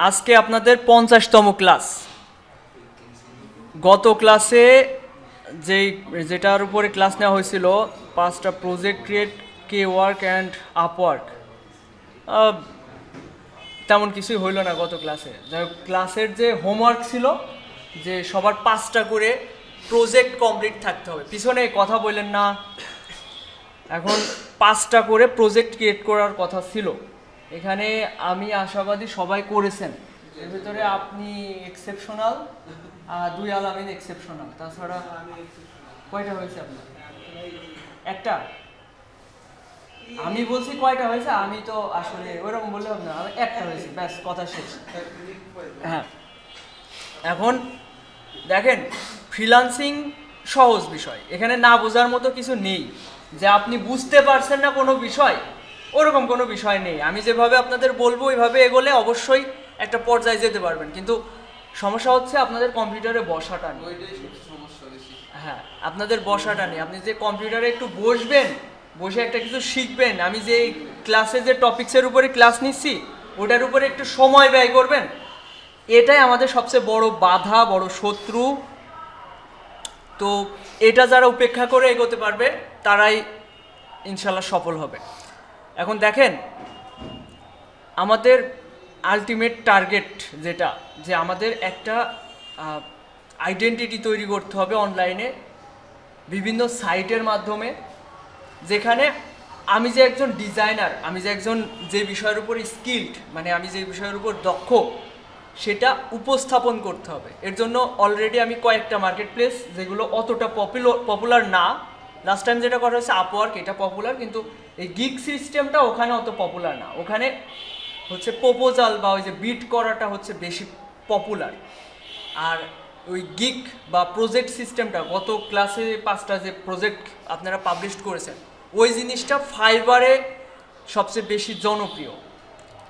আজকে আপনাদের 50তম ক্লাস। গত ক্লাসে যেটার উপরে ক্লাস নেওয়া হয়েছিল 5টা project create, K work and Upwork, তেমন কিছুই হইল না গত ক্লাসে। যাই হোক, ক্লাসের যে হোমওয়ার্ক ছিল যে সবার 5টা করে প্রজেক্ট কমপ্লিট থাকতে হবে, পিছনে কথা বললেন না। এখন 5টা করে প্রজেক্ট ক্রিয়েট করার কথা ছিল। এখানে আমি আশাবাদী সবাই করেছেন, এর ভিতরে আপনি এক্সেপশনাল, 2 আলামিন এক্সেপশনাল। তাছাড়া কয়টা হয়েছে আপনার? একটা। আমি বলছি কয়টা হয়েছে, আমি তো আসলে ওইরকম বললে হবে না, একটা হয়েছে, ব্যাস কথা শেষ। হ্যাঁ, এখন দেখেন, ফ্রিল্যান্সিং সহজ বিষয়, এখানে না বোঝার মতো কিছু নেই। যে আপনি বুঝতে পারছেন না কোনো বিষয়, ওরকম কোনো বিষয় নেই। আমি যেভাবে আপনাদের বলবো ওইভাবে এগোলে অবশ্যই একটা পর্যায়ে যেতে পারবেন, কিন্তু সমস্যা হচ্ছে আপনাদের কম্পিউটারে বসাটা নেই। হ্যাঁ, আপনাদের বসাটা নেই। আপনি যে কম্পিউটারে একটু বসবেন, বসে একটা কিছু শিখবেন, আমি যে ক্লাসে যে টপিক্সের উপরে ক্লাস নিচ্ছি ওটার উপরে একটু সময় ব্যয় করবেন, এটাই আমাদের সবচেয়ে বড় বাধা, বড় শত্রু। তো এটা যারা উপেক্ষা করে এগোতে পারবে তারাই ইনশাল্লাহ সফল হবে। এখন দেখেন, আমাদের আলটিমেট টার্গেট যেটা, যে আমাদের একটা আইডেন্টিটি তৈরি করতে হবে অনলাইনে বিভিন্ন সাইটের মাধ্যমে, যেখানে আমি যে একজন ডিজাইনার, আমি যে একজন যে বিষয়ের উপর স্কিল্ড, মানে আমি যে বিষয়ের উপর দক্ষ, সেটা উপস্থাপন করতে হবে। এর জন্য অলরেডি আমি কয়েকটা মার্কেট প্লেস, যেগুলো অতটা পপুলার না, লাস্ট টাইম যেটা করা হয়েছে আপওয়ার্ক, এটা পপুলার, কিন্তু এই গিগ সিস্টেমটা ওখানে অত পপুলার না। ওখানে হচ্ছে প্রপোজাল বা ওই যে বিট করাটা হচ্ছে বেশি পপুলার। আর ওই গিগ বা প্রজেক্ট সিস্টেমটা, গত ক্লাসে 5টা যে প্রজেক্ট আপনারা পাবলিশ করেছেন, ওই জিনিসটা ফাইবারে সবচেয়ে বেশি জনপ্রিয়।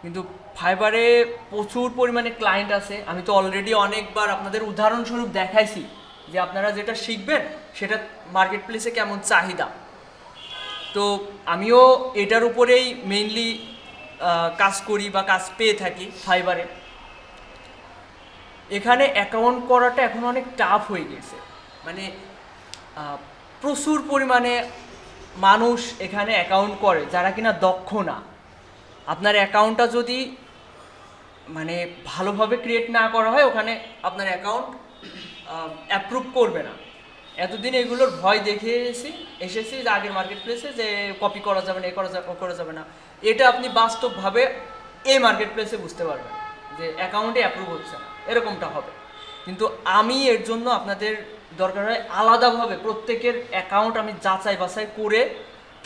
কিন্তু ফাইবারে প্রচুর পরিমাণে ক্লায়েন্ট আছে। আমি তো অলরেডি অনেকবার আপনাদের উদাহরণস্বরূপ দেখাইছি যে আপনারা যেটা শিখবেন সেটা মার্কেট প্লেসে কেমন চাহিদা। তো আমিও এটার উপরেই মেইনলি কাজ করি বা কাজ পেয়ে থাকি ফাইবারে। এখানে অ্যাকাউন্ট করাটা এখন অনেক টাফ হয়ে গেছে, মানে প্রচুর পরিমাণে মানুষ এখানে অ্যাকাউন্ট করে যারা কিনা দক্ষ না। আপনার অ্যাকাউন্টটা যদি মানে ভালোভাবে ক্রিয়েট না করা হয়, ওখানে আপনার অ্যাকাউন্ট অ্যাপ্রুভ করবে না। এতদিন এগুলোর ভয় দেখিয়ে এসেছি যে আগের মার্কেট প্লেসে, যে কপি করা যাবে না, এ করা যাবে না। এটা আপনি বাস্তবভাবে এই মার্কেট প্লেসে বুঝতে পারবেন যে অ্যাকাউন্টে অ্যাপ্রুভ হচ্ছে না, এরকমটা হবে। কিন্তু আমি এর জন্য আপনাদের দরকার হয় আলাদাভাবে প্রত্যেকের অ্যাকাউন্ট আমি যাচাই বাছাই করে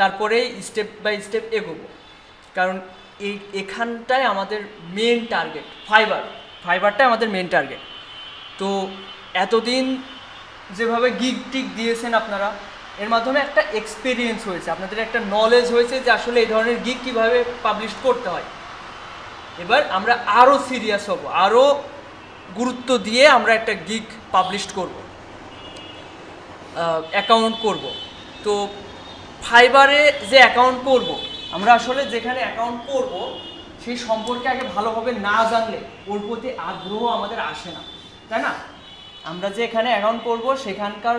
তারপরেই স্টেপ বাই স্টেপ এগোবো। কারণ এখানটায় আমাদের মেন টার্গেট ফাইবারটাই আমাদের মেন টার্গেট। তো এতদিন যেভাবে গিগ টিক দিয়েছেন আপনারা, এর মাধ্যমে একটা এক্সপিরিয়েন্স হয়েছে, আপনাদের একটা নলেজ হয়েছে যে আসলে এই ধরনের গিগ কীভাবে পাবলিশ করতে হয়। এবার আমরা আরও সিরিয়াস হব, আরও গুরুত্ব দিয়ে আমরা একটা গিগ পাবলিশ করব, অ্যাকাউন্ট করব। তো ফাইবারে যে অ্যাকাউন্ট করব, আমরা আসলে যেখানে অ্যাকাউন্ট করব সেই সম্পর্কে আগে ভালোভাবে না জানলে ওর প্রতি আগ্রহ আমাদের আসে না, তাই না? আমরা যে এখানে অ্যাকাউন্ট করব সেখানকার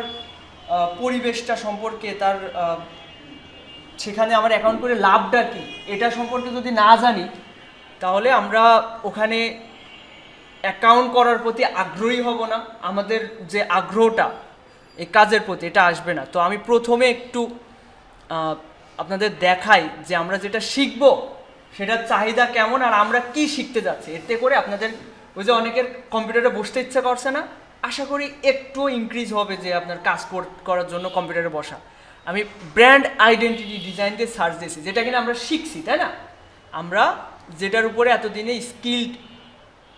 পরিবেশটা সম্পর্কে, তার সেখানে আমার অ্যাকাউন্ট করে লাভটা কী, এটা সম্পর্কে যদি না জানি, তাহলে আমরা ওখানে অ্যাকাউন্ট করার প্রতি আগ্রহী হব না। আমাদের যে আগ্রহটা এই কাজের প্রতি, এটা আসবে না। তো আমি প্রথমে একটু আপনাদের দেখাই যে আমরা যেটা শিখব সেটার চাহিদা কেমন আর আমরা কি শিখতে যাচ্ছি। এতে করে আপনাদের ওই যে অনেকের কম্পিউটারে বসতে ইচ্ছা করছে না, আশা করি একটু ইনক্রিজ হবে যে আপনার কাজ করার জন্য কম্পিউটারে বসা। আমি ব্র্যান্ড আইডেন্টিটি ডিজাইন দিয়ে সার্চ দিয়েছি, যেটা কিনা আমরা শিখছি, তাই না? আমরা যেটার উপরে এতদিনে স্কিল্ড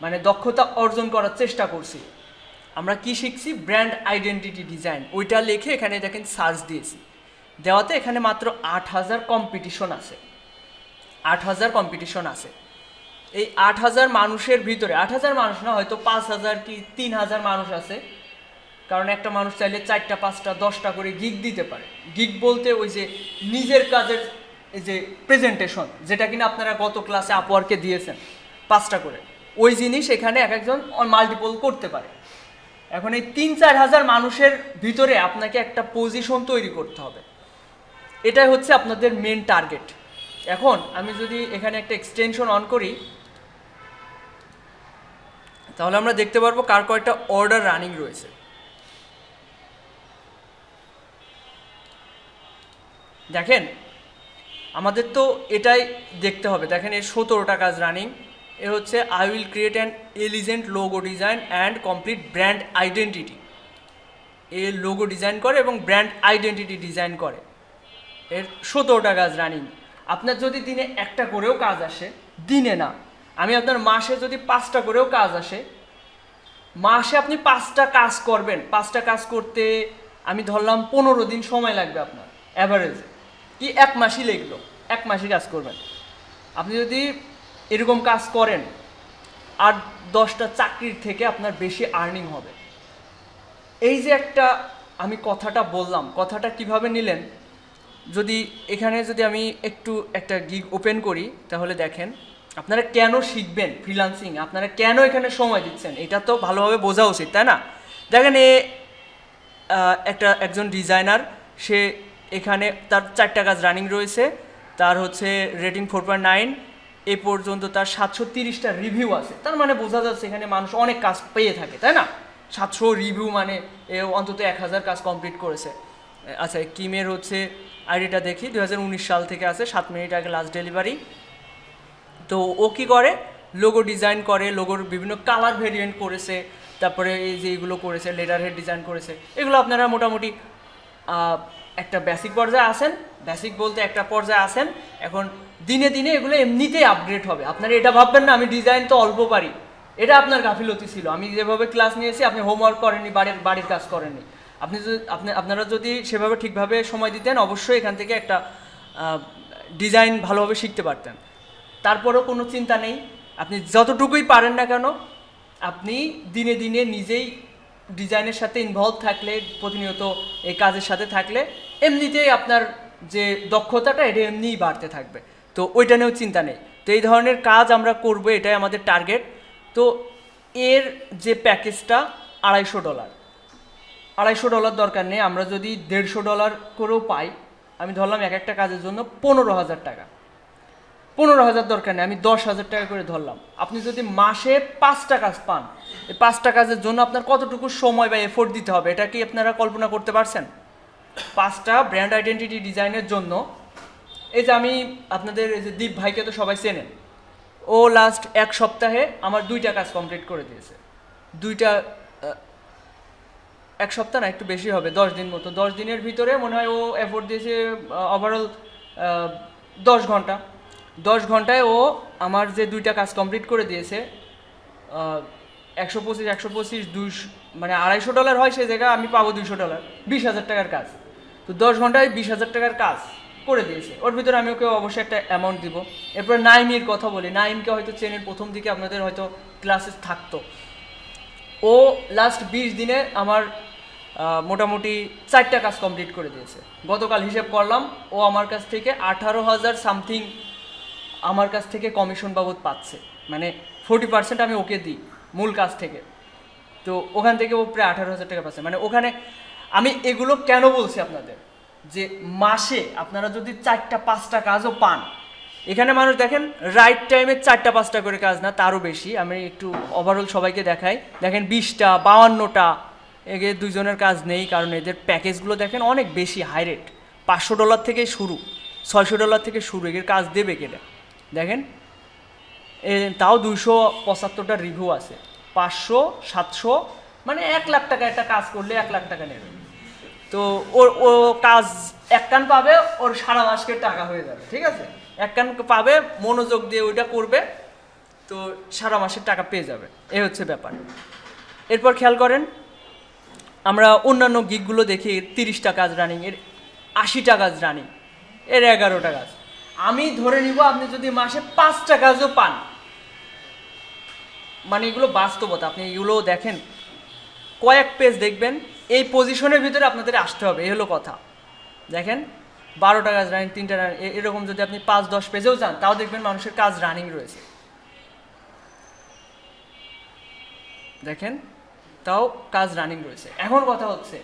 মানে দক্ষতা অর্জন করার চেষ্টা করছি, আমরা কি শিখছি? Brand identity design. ওইটা লিখে এখানে দেখেন সার্চ দিয়েছি, দেওয়াতে এখানে মাত্র 8,000 কম্পিটিশন আছে। 8,000 কম্পিটিশন আছে। এই 8,000 মানুষের ভিতরে, 8,000 মানুষ না, হয়তো 5,000 কি 3,000 মানুষ আছে। কারণ একটা মানুষ চাইলে 4টা 5টা 10টা করে গিগ দিতে পারে। গিগ বলতে ওই যে নিজের কাজের এই যে প্রেজেন্টেশন, যেটা কিনা আপনারা গত ক্লাসে আপওয়ার্কে দিয়েছেন 5টা করে, ওই জিনিস এখানে এক একজন মাল্টিপল করতে পারে। এখন এই 3-4 হাজার মানুষের ভিতরে আপনাকে একটা পজিশন তৈরি করতে হবে, এটাই হচ্ছে আপনাদের মেন টার্গেট। এখন আমি যদি এখানে একটা এক্সটেনশন অন করি, তাহলে আমরা দেখতে পারবো কার কয়টা অর্ডার রানিং রয়েছে। দেখেন আমাদের তো এটাই দেখতে হবে। দেখেন এর 17টা কাজ রানিং। এ হচ্ছে I will create an elegant logo design and complete brand identity. এ লোগো ডিজাইন করে এবং ব্র্যান্ড আইডেন্টিটি ডিজাইন করে। এর 17টা কাজ রানিং। আপনার যদি দিনে একটা করেও কাজ আসে, দিনে না, আমি আপনার মাসে যদি 5টা করেও কাজ আসে, মাসে আপনি 5টা কাজ করবেন। 5টা কাজ করতে আমি ধরলাম 15 দিন সময় লাগবে আপনার অ্যাভারেজে, কি 1 মাসই লাগলো, 1 মাসই কাজ করবেন। আপনি যদি এরকম কাজ করেন, আর 10টা চাকরির থেকে আপনার বেশি আর্নিং হবে। এই যে একটা আমি কথাটা বললাম, কথাটা কিভাবে নিলেন, যদি এখানে যদি আমি একটু একটা গিগ ওপেন করি, তাহলে দেখেন আপনারা কেন শিখবেন ফ্রিল্যান্সিং, আপনারা কেন এখানে সময় দিচ্ছেন, এটা তো ভালোভাবে বোঝা উচিত, তাই না? দেখেন একজন ডিজাইনার, সে এখানে তার 4টা কাজ রানিং রয়েছে, তার হচ্ছে রেটিং 4.9, এ পর্যন্ত তার 730টা রিভিউ আছে। তার মানে বোঝা যাচ্ছে এখানে মানুষ অনেক কাজ পেয়ে থাকে, তাই না? 700 রিভিউ মানে এ অন্তত 1000 কাজ কমপ্লিট করেছে। আচ্ছা, কিমের হচ্ছে আইডিটা দেখি, 2019 সাল থেকে আছে, 7 মিনিট আগে লাস্ট ডেলিভারি। তো ও কী করে, লোগো ডিজাইন করে, লোগোর বিভিন্ন কালার ভেরিয়েন্ট করেছে, তারপরে এই যে এগুলো করেছে, লেটার হেড ডিজাইন করেছে। এগুলো আপনারা মোটামুটি একটা বেসিক পর্যায়ে আসেন, বেসিক বলতে একটা পর্যায়ে আসেন। এখন দিনে দিনে এগুলো এমনিতেই আপগ্রেড হবে। আপনারা এটা ভাববেন না আমি ডিজাইন তো অল্প পারি, এটা আপনার গাফিলতি ছিল। আমি যেভাবে ক্লাস নিয়েছি, আপনি হোমওয়ার্ক করেননি, বাড়ির কাজ করেননি। আপনারা যদি সেভাবে ঠিকভাবে সময় দিতেন, অবশ্যই এখান থেকে একটা ডিজাইন ভালোভাবে শিখতে পারতেন। তারপরেও কোনো চিন্তা নেই, আপনি যতটুকুই পারেন না কেন, আপনি দিনে দিনে নিজেই ডিজাইনের সাথে ইনভলভ থাকলে, প্রতিনিয়ত এই কাজের সাথে থাকলে, এমনিতেই আপনার যে দক্ষতাটা এটা এমনিই বাড়তে থাকবে। তো ওইটা নিয়েও চিন্তা নেই। তো এই ধরনের কাজ আমরা করবো, এটাই আমাদের টার্গেট। তো এর যে প্যাকেজটা $250, $250 দরকার নেই। আমরা যদি $150 করেও পাই, আমি ধরলাম এক একটা কাজের জন্য 15,000 টাকা, 15,000 দরকার নেই, আমি 10,000 টাকা করে ধরলাম। আপনি যদি মাসে 5টা কাজ পান, এই 5টা কাজের জন্য আপনার কতটুকু সময় বা এফোর্ট দিতে হবে, এটা কি আপনারা কল্পনা করতে পারছেন? 5টা ব্র্যান্ড আইডেন্টিটি ডিজাইনের জন্য। এই যে আমি আপনাদের এই যে দীপ ভাইকে তো সবাই চেনেন, ও লাস্ট 1 সপ্তাহে আমার 2টা কাজ কমপ্লিট করে দিয়েছে। 1 সপ্তাহ না, একটু বেশি হবে, 10 দিন মতো। 10 দিনের ভিতরে মনে হয় ও এফোর্ট দিয়েছে ওভারঅল 10 ঘন্টা। 10 ঘন্টায় ও আমার যে 2টা কাজ কমপ্লিট করে দিয়েছে। 125, 200, মানে $250 হয়, সেই জায়গায় আমি পাবো $200, 20,000 টাকার কাজ। তো 10 ঘন্টায় 20,000 টাকার কাজ করে দিয়েছে। ওর ভিতরে আমি ওকে অবশ্যই একটা অ্যামাউন্ট দিব। এরপর নাইমের কথা বলি, নাইমকে হয়তো চেনের, প্রথম দিকে আপনাদের হয়তো ক্লাসে থাকতো। ও লাস্ট 20 দিনে আমার মোটামুটি 4টা কাজ কমপ্লিট করে দিয়েছে। গতকাল হিসেব করলাম, ও আমার কাছ থেকে 18,000 সামথিং আমার কাছ থেকে কমিশন বাবদ পাচ্ছে, মানে 40% আমি ওকে দিই মূল কাজ থেকে। তো ওখান থেকে ও প্রায় 18,000 টাকা পাচ্ছে। মানে ওখানে আমি এগুলো কেন বলছি আপনাদের, যে মাসে আপনারা যদি 4টা-5টা কাজও পান, এখানে মানুষ দেখেন রাইট টাইমে 4টা-5টা করে কাজ না, তারও বেশি। আমি একটু ওভারঅল সবাইকে দেখাই, দেখেন 20টা, 52টা। এগে 2জনের কাজ নেই, কারণ এদের প্যাকেজগুলো দেখেন অনেক বেশি হাই রেট। $500 থেকে শুরু, $600 থেকে শুরু, এর কাজ দেবে কেটে দেখেন। তাও 275টা রিভিউ আছে, 500, 700, মানে 1 লাখ টাকা একটা কাজ করলে 1 লাখ টাকা নেবে। তো ও কাজ 1 কান পাবে, ওর সারা মাসের টাকা হয়ে যাবে, ঠিক আছে? 1 কান পাবে, মনোযোগ দিয়ে ওইটা করবে, তো সারা মাসের টাকা পেয়ে যাবে। এই হচ্ছে ব্যাপার। এরপর খেয়াল করেন, আমরা অন্যান্য গিগগুলো দেখি 30টা কাজ রানিং, এর 80টা কাজ রানিং, এর 11টা কাজ। আমি ধরে নিব আপনি যদি মাসে 5টা কাজও পান, মানে এগুলো বাস্তবতা, আপনি এগুলো দেখেন, কয়েক পেজ দেখবেন, এই পজিশনের ভিতরে আপনাদের আসতে হবে, এই হলো কথা। দেখেন 12টা কাজ রানিং, 3টা রানিং, এরকম যদি আপনি 5-10 পেজেও যান তাও দেখবেন মানুষের কাজ রানিং রয়েছে। দেখেন তাও কাজ রানিং রয়েছে। এখন কথা হচ্ছে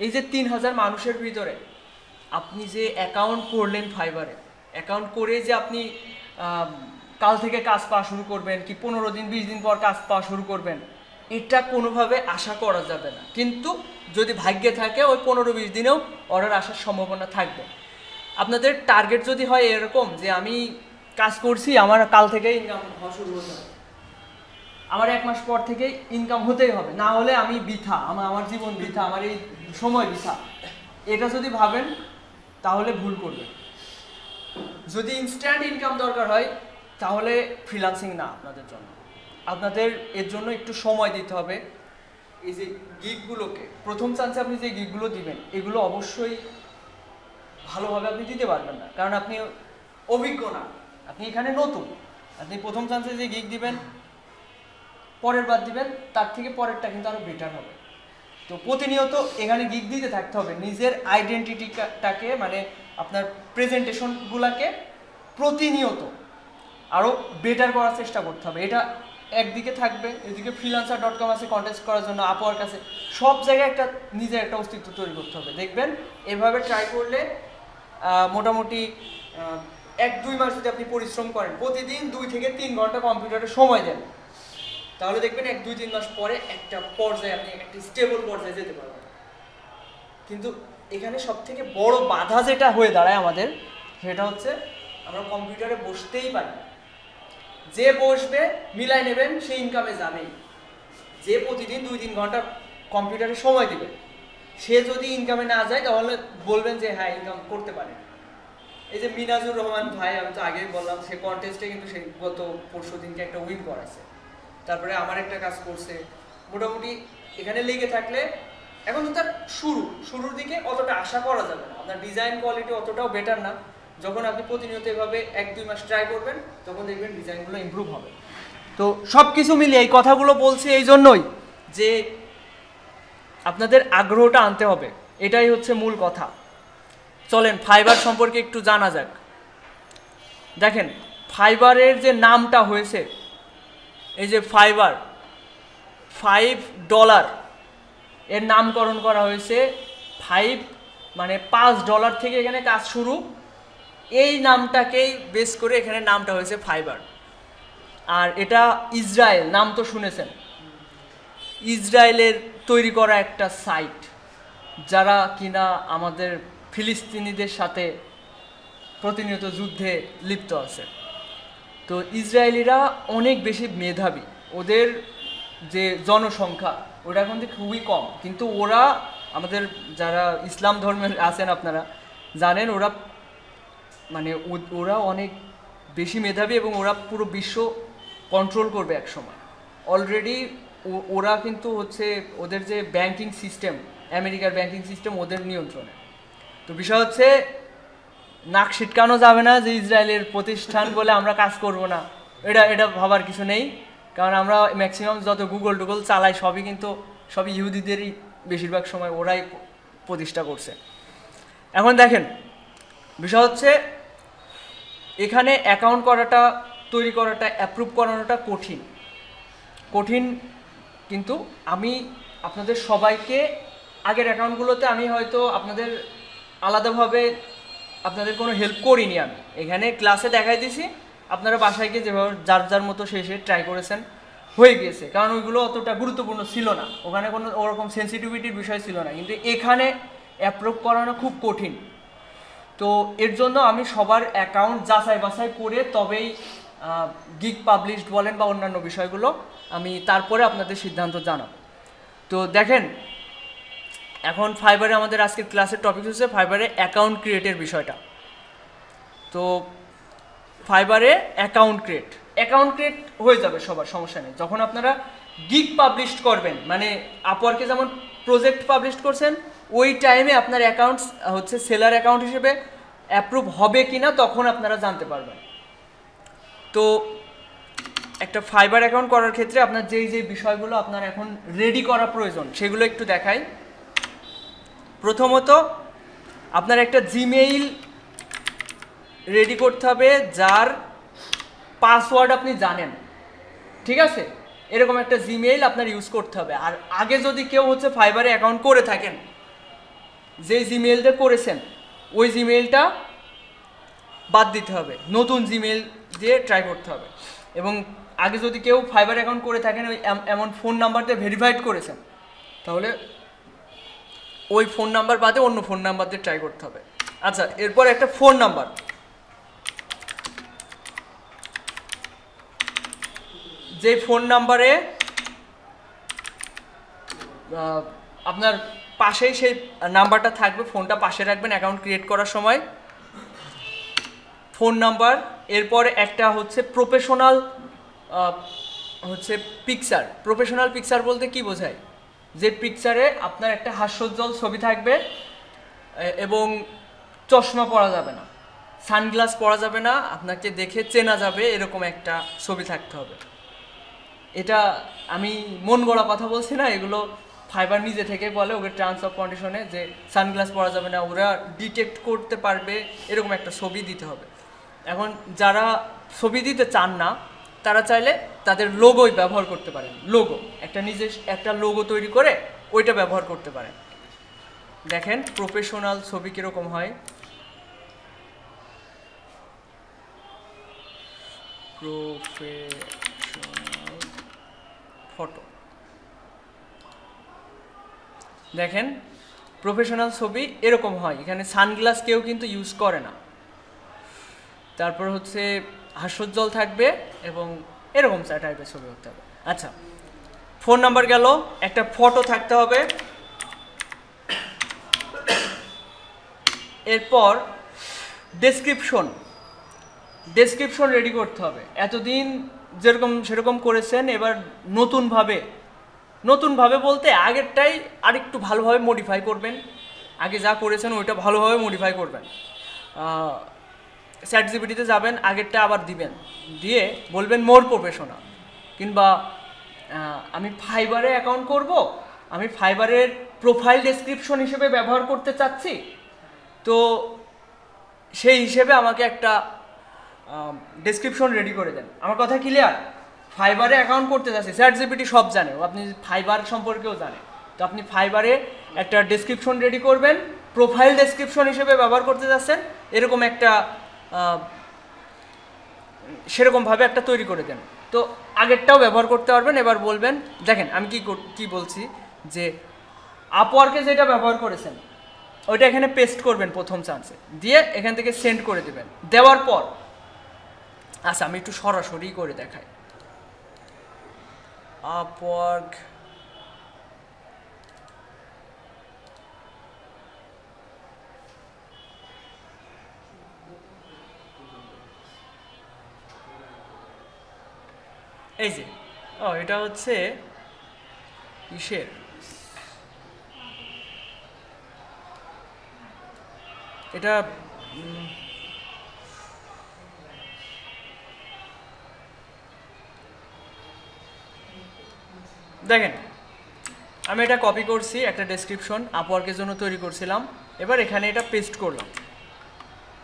এই যে 3000 মানুষের ভিতরে আপনি যে অ্যাকাউন্ট করলেন ফাইবারে, অ্যাকাউন্ট করে যে আপনি কাল থেকে কাজ পাওয়া শুরু করবেন কি 15 দিন 20 দিন পর কাজ পাওয়া শুরু করবেন, এটা কোনোভাবে আশা করা যাবে না। কিন্তু যদি ভাগ্যে থাকে ওই 15-20 দিনেও অর্ডার আসার সম্ভাবনা থাকবে। আপনাদের টার্গেট যদি হয় এরকম যে আমি কাজ করছি, আমার কাল থেকে ইনকাম হওয়া শুরু হতে হবে, আমার 1 মাস পর থেকে ইনকাম হতেই হবে, না হলে আমি বৃথা, আমার জীবন বৃথা, আমার এই সময় বৃথা, এটা যদি ভাবেন তাহলে ভুল করবেন। যদি ইনস্ট্যান্ট ইনকাম দরকার হয় তাহলে ফ্রিল্যান্সিং না আপনাদের জন্য। আপনাদের এর জন্য একটু সময় দিতে হবে। এই যে গিগগুলোকে প্রথম চান্সে আপনি যে গিগগুলো দিবেন এগুলো অবশ্যই ভালোভাবে আপনি দিতে পারবেন না, কারণ আপনি অভিজ্ঞ না, আপনি এখানে নতুন। আপনি প্রথম চান্সে যে গিগ দিবেন পরের বার দিবেন তার থেকে পরেরটা কিন্তু আরও বেটার হবে। তো প্রতিনিয়ত এখানে গিগ দিতে থাকতে হবে, নিজের আইডেন্টিটিটাকে মানে আপনার প্রেজেন্টেশনগুলোকে প্রতিনিয়ত আরও বেটার করার চেষ্টা করতে হবে। এটা একদিকে থাকবে, এদিকে freelancer.com আছে কন্টেস্ট করার জন্য, আপওয়ার্ক আছে, সব জায়গায় একটা নিজের একটা অস্তিত্ব তৈরি করতে হবে। দেখবেন এভাবে ট্রাই করলে মোটামুটি 1-2 মাস যদি আপনি পরিশ্রম করেন, প্রতিদিন 2 থেকে 3 ঘন্টা কম্পিউটারে সময় দেন, তাহলে দেখবেন 1-2-3 মাস পরে একটা পর্যায়ে আপনি একটা স্টেবল পর্যায়ে যেতে পারবেন। কিন্তু এখানে সব থেকে বড় বাধা যেটা হয়ে দাঁড়ায় আমাদের, সেটা হচ্ছে আমরা কম্পিউটারে বসতেই পারি না। যে বসবে মিলাই নেবেন সে ইনকামে যাবেই। যে প্রতিদিন 2-3 ঘন্টা কম্পিউটারে সময় দিবে সে যদি ইনকামে না যায় তাহলে বলবেন যে হ্যাঁ ইনকাম করতে পারে। এই যে মিনাজুর রহমান ভাই, আমি তো আগেই বললাম, সে কন্টেস্টে কিন্তু সে গত পরশু দিনকে একটা উইন করাছে। তারপরে আমার একটা কাজ করছে, মোটামুটি এখানে লেগে থাকলে এখন তো তার শুরুর দিকে অতটা আশা করা যাবে না, আপনার ডিজাইন কোয়ালিটি অতটাও বেটার না। যখন আপনি প্রতিনিয়ত এভাবে 1-2 মাস ট্রাই করবেন তখন দেখবেন ডিজাইনগুলো ইমপ্রুভ হবে। তো সব কিছু মিলিয়ে এই কথাগুলো বলছি এই জন্যই যে আপনাদের আগ্রহটা আনতে হবে, এটাই হচ্ছে মূল কথা। চলেন ফাইবার সম্পর্কে একটু জানা যাক। দেখেন ফাইবারের যে নামটা হয়েছে, এই যে ফাইবার, $5 এর নামকরণ করা হয়েছে। 5 মানে $5 থেকে এখানে কাজ শুরু, এই নামটাকেই বেস করে এখানে নামটা হয়েছে ফাইবার। আর এটা ইসরায়েল, নাম তো শুনেছেন, ইসরায়েলের তৈরি করা একটা সাইট, যারা কিনা আমাদের ফিলিস্তিনিদের সাথে প্রতিনিয়ত যুদ্ধে লিপ্ত আছে। তো ইসরায়েলিরা অনেক বেশি মেধাবী, ওদের যে জনসংখ্যা ওটা এখন খুবই কম, কিন্তু ওরা আমাদের যারা ইসলাম ধর্মের আছেন আপনারা জানেন, ওরা মানে ওরা অনেক বেশি মেধাবী এবং ওরা পুরো বিশ্ব কন্ট্রোল করবে এক সময়। অলরেডি ওরা কিন্তু হচ্ছে ওদের যে ব্যাংকিং সিস্টেম, আমেরিকার ব্যাংকিং সিস্টেম ওদের নিয়ন্ত্রণে। তো বিষয় হচ্ছে নাক ছিটকানো যাবে না যে ইসরায়েলের প্রতিষ্ঠান বলে আমরা কাজ করব না, এটা ভাবার কিছু নেই। কারণ আমরা ম্যাক্সিমাম যত গুগল চালাই সবই ইহুদিদেরই বেশিরভাগ সময় ওরাই প্রতিষ্ঠা করছে। এখন দেখেন বিষয় হচ্ছে এখানে অ্যাকাউন্ট তৈরি করাটা অ্যাপ্রুভ করানোটা কঠিন, কিন্তু আমি আপনাদের সবাইকে আগের অ্যাকাউন্টগুলোতে আমি হয়তো আপনাদের আলাদাভাবে আপনাদের কোনো হেল্প করিনি, আমি এখানে ক্লাসে দেখাই দিছি, আপনারা বাসায় গিয়ে যেভাবে যার মতো শেষে ট্রাই করেছেন হয়ে গিয়েছে, কারণ ওইগুলো অতটা গুরুত্বপূর্ণ ছিল না, ওখানে কোনো ওরকম সেন্সিটিভিটির বিষয় ছিল না। কিন্তু এখানে অ্যাপ্রুভ করানো খুব কঠিন। তো এর জন্য আমি সবার অ্যাকাউন্ট যাচাই বাছাই করে তবেই গিগ পাবলিশড বলেন বা অন্যান্য বিষয়গুলো আমি তারপরে আপনাদের সিদ্ধান্ত জানাব। তো দেখেন এখন ফাইবারে আমাদের আজকের ক্লাসের টপিক হচ্ছে ফাইবারে অ্যাকাউন্ট ক্রিয়েটের বিষয়টা। তো ফাইবারে অ্যাকাউন্ট ক্রিয়েট হয়ে যাবে সবার, সমস্যা নেই। যখন আপনারা গিগ পাবলিশ করবেন, মানে আপওয়ার্কে যেমন প্রজেক্ট পাবলিশ করছেন, ওই টাইমে আপনার অ্যাকাউন্টস হচ্ছে সেলার অ্যাকাউন্ট হিসেবে অ্যাপ্রুভ হবে কিনা তখন আপনারা জানতে পারবেন। তো একটা ফাইবার অ্যাকাউন্ট করার ক্ষেত্রে আপনার যেই বিষয়গুলো আপনার এখন রেডি করা প্রয়োজন সেগুলো একটু দেখাই। প্রথমত আপনার একটা জিমেইল রেডি করতে হবে যার পাসওয়ার্ড আপনি জানেন, ঠিক আছে? এরকম একটা জিমেইল আপনার ইউজ করতে হবে। আর আগে যদি কেউ হচ্ছে ফাইবারে অ্যাকাউন্ট করে থাকেন, যেই জিমেইলটা করেছেন ওই জিমেইলটা বাদ দিতে হবে, নতুন জিমেইল দিয়ে ট্রাই করতে হবে। এবং আগে যদি কেউ ফাইবার অ্যাকাউন্ট করে থাকেন ওই এমন ফোন নাম্বার দিয়ে ভেরিফাইড করেছেন, তাহলে ওই ফোন নাম্বার বাদে অন্য ফোন নাম্বার দিয়ে ট্রাই করতে হবে। আচ্ছা, এরপর একটা ফোন নাম্বার, যে ফোন নাম্বারে আপনার পাশেই সেই নাম্বারটা থাকবে, ফোনটা পাশে রাখবেন অ্যাকাউন্ট ক্রিয়েট করার সময়। ফোন নাম্বার, এরপরে একটা হচ্ছে প্রফেশনাল হচ্ছে পিকচার। প্রফেশনাল পিকচার বলতে কি বোঝায়? যে পিকচারে আপনার একটা হাস্যোজ্জ্বল ছবি থাকবে এবং চশমা পরা যাবে না, সানগ্লাস পরা যাবে না, আপনাকে দেখে চেনা যাবে এরকম একটা ছবি থাকতে হবে। এটা আমি মন গড়া কথা বলছি না, এগুলো ফাইবার নিজে থেকে বলে ওকে টার্মস অফ কন্ডিশনে, যে সানগ্লাস পরা যাবে না, ওরা ডিটেক্ট করতে পারবে এরকম একটা ছবি দিতে হবে। এখন যারা ছবি দিতে চান না তারা চাইলে তাদের লোগোই ব্যবহার করতে পারেন। লোগো, একটা নিজস্ব একটা লোগো তৈরি করে ওইটা ব্যবহার করতে পারেন। দেখেন প্রফেশনাল ছবি কীরকম হয়। প্রফেশনাল ফটো, দেখেন প্রফেশনাল ছবি এরকম হয়। এখানে সানগ্লাস কেউ কিন্তু ইউজ করে না। তারপর হচ্ছে হাস্যোজ্জ্বল থাকবে এবং এরকম টাইপের ছবি হতে হবে। আচ্ছা, ফোন নাম্বার গেল, একটা ফটো থাকতে হবে। এরপর ডেসক্রিপশন রেডি করতে হবে। এতদিন যেরকম সেরকম করেছেন, এবার নতুনভাবে বলতে আগেরটাই আরেকটু ভালোভাবে মডিফাই করবেন। আগে যা করেছেন ওইটা ভালোভাবে মডিফাই করবেন। চ্যাটজিপিটিতে যাবেন, আগেরটা আবার দিবেন, দিয়ে বলবেন মোর প্রফেশনাল, কিংবা আমি ফাইবারে অ্যাকাউন্ট করব, আমি ফাইবারের প্রোফাইল ডেসক্রিপশন হিসেবে ব্যবহার করতে চাচ্ছি, তো সেই হিসেবে আমাকে একটা ডেসক্রিপশন রেডি করে দেন। আমার কথা ক্লিয়ার? ফাইবারে অ্যাকাউন্ট করতে চাচ্ছি, চ্যাটজিপিটি সব জানে, আপনি ফাইবার সম্পর্কেও জানে, তো আপনি ফাইবারে একটা ডেসক্রিপশন রেডি করবেন, প্রোফাইল ডেসক্রিপশন হিসেবে ব্যবহার করতে যাচ্ছেন, এরকম একটা সেরকমভাবে একটা তৈরি করে দেন, তো আগেরটাও ব্যবহার করতে পারবেন। এবার বলবেন, দেখেন আমি কি বলছি, যে আপওয়ার্কে যেটা ব্যবহার করেছেন ওইটা এখানে পেস্ট করবেন প্রথম চান্সে, দিয়ে এখান থেকে সেন্ড করে দেবেন। দেওয়ার পর, আচ্ছা আমি একটু সরাসরি করে দেখাই। আপওয়ার্ক, এই যে এটা হচ্ছে ইসের, এটা দেখেন আমি এটা কপি করছি, একটা ডেসক্রিপশন আপওয়ার্কের জন্য তৈরি করছিলাম। এবার এখানে এটা পেস্ট করলাম,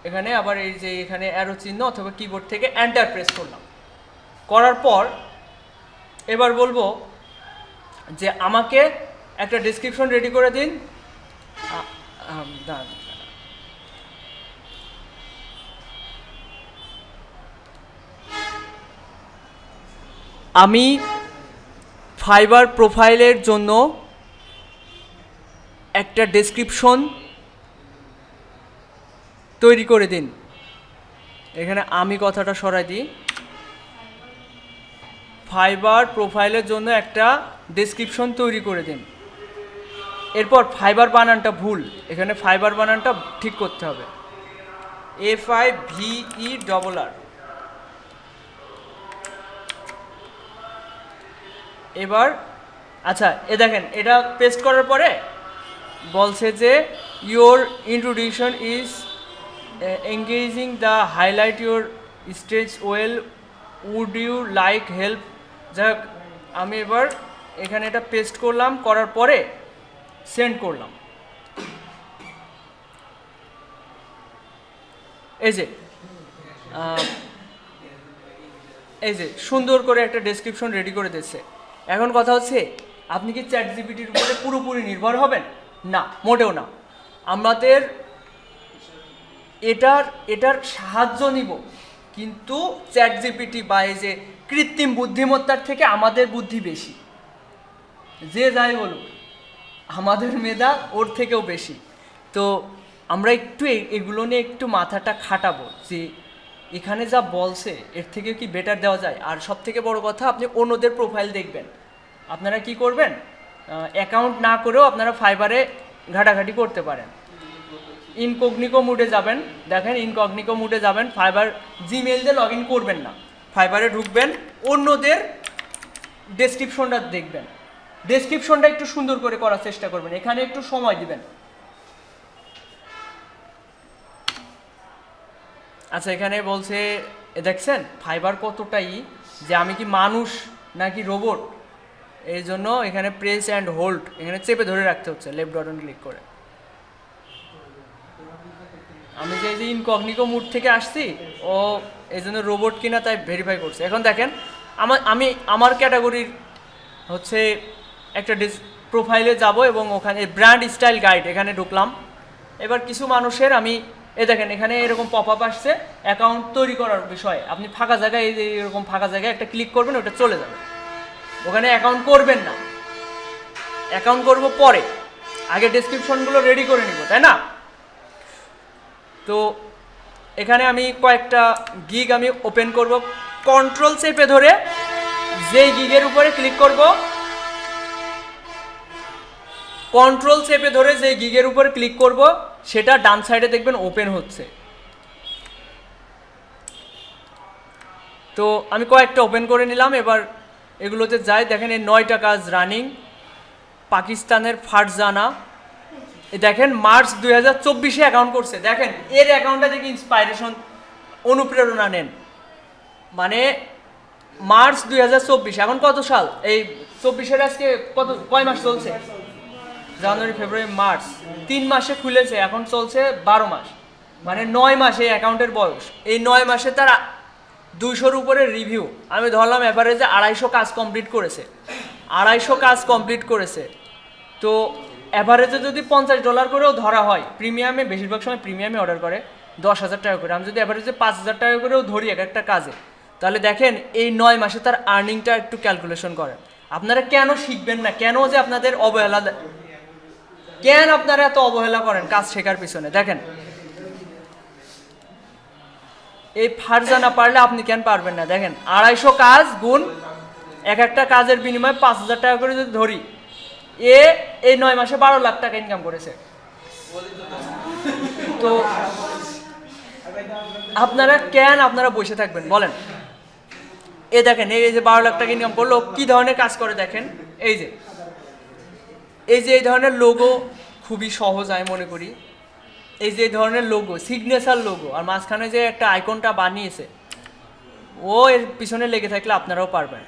এখানে আবার এই যে এখানে অ্যারো চিহ্ন অথবা কিবোর্ড থেকে এন্টার প্রেস করলাম। করার পর এবার বলবো যে আমাকে একটা ডেসক্রিপশন রেডি করে দিন। আমি ফাইবার প্রোফাইলের জন্য একটা ডেসক্রিপশন তৈরি করে দিন। এখানে আমি কথাটা সরাই দিই, ফাইবার প্রোফাইলের জন্য একটা ডেসক্রিপশন তৈরি করে দিন। এরপর ফাইবার বানানটা ভুল, এখানে ফাইবার বানানটা ঠিক করতে হবে, FIVERR। এবার আচ্ছা দেখেন এটা পেস্ট করার পরে বলছে যে your introduction is engaging the highlight your stage well, would you like help. যাক আমি এবার এখানে এটা পেস্ট করলাম, করার পরে সেন্ড করলাম। এই যে এই যে সুন্দর করে একটা ডেসক্রিপশন রেডি করে দিচ্ছে। এখন কথা হচ্ছে, আপনি কি চ্যাট জিপিটির উপরে পুরোপুরি নির্ভর হবেন? না, মোটেও না। আমাদের এটার সাহায্য নিব, কিন্তু চ্যাট জিপিটি বা এই যে কৃত্রিম বুদ্ধিমত্তার থেকে আমাদের বুদ্ধি বেশি। যে যাই বলুক, আমাদের মেধা ওর থেকেও বেশি। তো আমরা একটু এগুলো নিয়ে একটু মাথাটা খাটাবো যে এখানে যা বলছে এর থেকে কি বেটার দেওয়া যায়। আর সব থেকে বড় কথা, আপনি অন্যদের প্রোফাইল দেখবেন। আপনারা কি করবেন, অ্যাকাউন্ট না করেও আপনারা ফাইবারে ঘাটাঘাটি করতে পারেন। ইনকগনিকো মুডে যাবেন, দেখেন ইনকগনিকো মুডে যাবেন, ফাইবার জিমেইল দিয়ে লগ ইন করবেন না, ফাইবারে ঢুকবেন, অন্যদের ডেসক্রিপশনটা দেখবেন। ডেসক্রিপশনটা একটু সুন্দর করে করার চেষ্টা করবেন, এখানে একটু সময় দিবেন। আচ্ছা, এখানে বলছে দেখছেন ফাইবার কতটাই যে আমি কি মানুষ নাকি রোবট, এই জন্য এখানে প্রেস অ্যান্ড হোল্ড, এখানে চেপে ধরে রাখতে হচ্ছে লেফট বাটন ক্লিক করে। আমি যে ইনকগনিকো মুড থেকে আসছি, ও এই জন্য রোবট কিনা তাই ভেরিফাই করছে। এখন দেখেন আমার ক্যাটাগরির হচ্ছে একটা প্রোফাইলে যাব এবং ওখানে ব্র্যান্ড স্টাইল গাইড এখানে ঢুকলাম। এবার কিছু মানুষের আমি দেখেন এখানে এরকম পপ আপ আসছে অ্যাকাউন্ট তৈরি করার বিষয়ে। আপনি ফাঁকা জায়গায় এরকম ফাঁকা জায়গায় একটা ক্লিক করবেন, ওটা চলে যাবে। ওখানে অ্যাকাউন্ট করবেন না, অ্যাকাউন্ট করব পরে, আগে ডেসক্রিপশনগুলো রেডি করে নিব, তাই না? তো এখানে আমি কয়েকটা গিগ আমি ওপেন করব, কন্ট্রোল চেপে ধরে যেই গিগের উপরে ক্লিক করব, কন্ট্রোল চেপে ধরে যেই গিগের উপরে ক্লিক করব সেটা ডান সাইডে দেখবেন ওপেন হচ্ছে। তো আমি কয়েকটা ওপেন করে নিলাম। এবার এগুলোতে যাই, দেখেন এই 9টা কাজ রানিং। পাকিস্তানের ফারজানা, দেখেন মার্চ 2024-এ অ্যাকাউন্ট করছে। দেখেন এর অ্যাকাউন্টটা দেখে ইন্সপাইরেশন, অনুপ্রেরণা নেন। মানে মার্চ 2024, এখন কত সাল? এই 24-এর আজকে কয় মাস চলছে? জানুয়ারি, ফেব্রুয়ারি, মার্চ, 3 মাসে খুলেছে, এখন চলছে 12 মাস, মানে 9 মাস এই অ্যাকাউন্টের বয়স। এই 9 মাসে তারা 200-র উপরে রিভিউ, আমি ধরলাম অ্যাভারেজে 250 কাজ কমপ্লিট করেছে, 250 কাজ কমপ্লিট করেছে। তো অ্যাভারেজে যদি $50 করেও ধরা হয়, প্রিমিয়ামে বেশিরভাগ সময় প্রিমিয়ামে অর্ডার করে 10,000 টাকা করে, আমি যদি অ্যাভারেজে 5,000 টাকা করেও ধরি এক একটা কাজে, তাহলে দেখেন এই 9 মাসে তার আর্নিংটা একটু ক্যালকুলেশন করেন। আপনারা কেন শিখবেন না? কেন যে আপনাদের অবহেলা, কেন আপনারা এত অবহেলা করেন কাজ শেখার পিছনে? দেখেন এই ফারজানা পারলে আপনি কেন পারবেন না? দেখেন 250 কাজ গুণ এক একটা কাজের বিনিময়ে 5,000 টাকা করে যদি ধরি, এই 9 মাসে 12 লাখ টাকা ইনকাম করেছে। তো আপনারা বসে থাকবেন বলেন? দেখেন এই যে 12 লাখ টাকা ইনকাম করলো, কি ধরনের কাজ করে দেখেন। এই যে এই ধরনের লোগো খুবই সহজ আমি মনে করি। এই যে ধরনের লোগো, সিগনেচার লোগো, আর মাঝখানে যে একটা আইকনটা বানিয়েছে, ও এর পিছনে লেগে থাকলে আপনারাও পারবেন।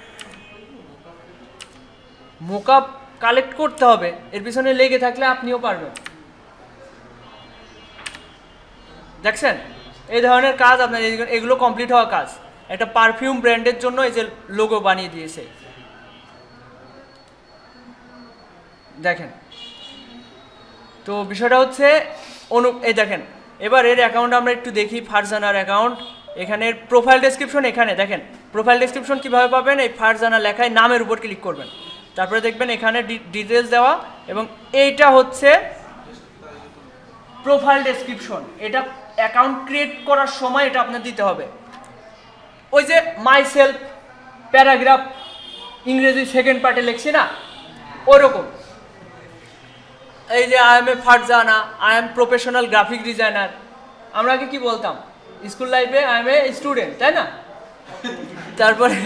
মোকআপ কালেক্ট করতে হবে, এর পিছনে লেগে থাকলে আপনিও পারবেন। দেখছেন এই ধরনের কাজ আপনার, এগুলো কমপ্লিট হওয়া কাজ। একটা পারফিউম ব্র্যান্ডের জন্য এই যে লোগো বানিয়ে দিয়েছে, দেখেন। তো বিষয়টা হচ্ছে এই দেখেন, এবার এর অ্যাকাউন্ট আমরা একটু দেখি, ফারজানার অ্যাকাউন্ট। এখানে প্রোফাইল ডেসক্রিপশন, এখানে দেখেন প্রোফাইল ডেসক্রিপশন কীভাবে পাবেন, এই ফারজানা লেখায় নামের উপর ক্লিক করবেন, তারপরে দেখবেন এখানে ডিটেলস দেওয়া, এবং এইটা হচ্ছে প্রোফাইল ডেসক্রিপশন। এটা অ্যাকাউন্ট ক্রিয়েট করার সময় এটা আপনার দিতে হবে। ওই যে মাই সেলফ প্যারাগ্রাফ ইংরেজি সেকেন্ড পার্টে লিখছি না, ওরকম। এই যে I am A Farzana, I am professional graphic designer. আমরা আগে কি বলতাম স্কুল লাইফে? আই এম এ স্টুডেন্ট, তাই না? তারপরে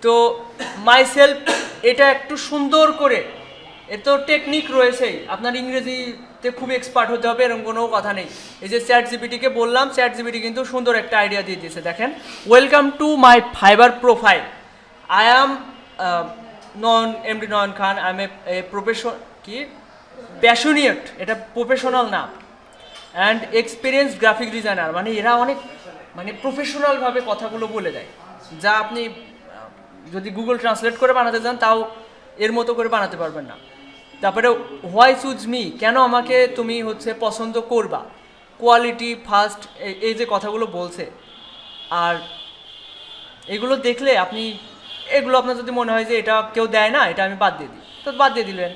তো মাই সেলফ, এটা একটু সুন্দর করে, এর তো টেকনিক রয়েছেই। আপনার ইংরেজিতে খুব এক্সপার্ট হতে হবে এরকম কোনো কথা নেই। এই যে চ্যাট জিপিটিকে বললাম, চ্যাট জিপিটি কিন্তু সুন্দর একটা আইডিয়া দিয়ে দিয়েছে। দেখেন, welcome to my Fiverr profile, I am MD Nayan Khan, I am a কি প্যাশনিয়েট, এটা প্রফেশনাল না, অ্যান্ড এক্সপিরিয়েন্স গ্রাফিক ডিজাইনার, মানে এরা অনেক মানে প্রফেশনালভাবে কথাগুলো বলে দেয়, যা আপনি যদি গুগল ট্রান্সলেট করে বানাতে যান তাও এর মতো করে বানাতে পারবেন না। তারপরে হোয়াই চুজ মি, কেন আমাকে তুমি হচ্ছে পছন্দ করবা, কোয়ালিটি ফার্স্ট, এই যে কথাগুলো বলছে। আর এগুলো দেখলে আপনি, এগুলো আপনার যদি মনে হয় যে এটা কেউ দেয় না, এটা আমি বাদ দিয়ে দিই, তো বাদ দিয়ে দিলেন,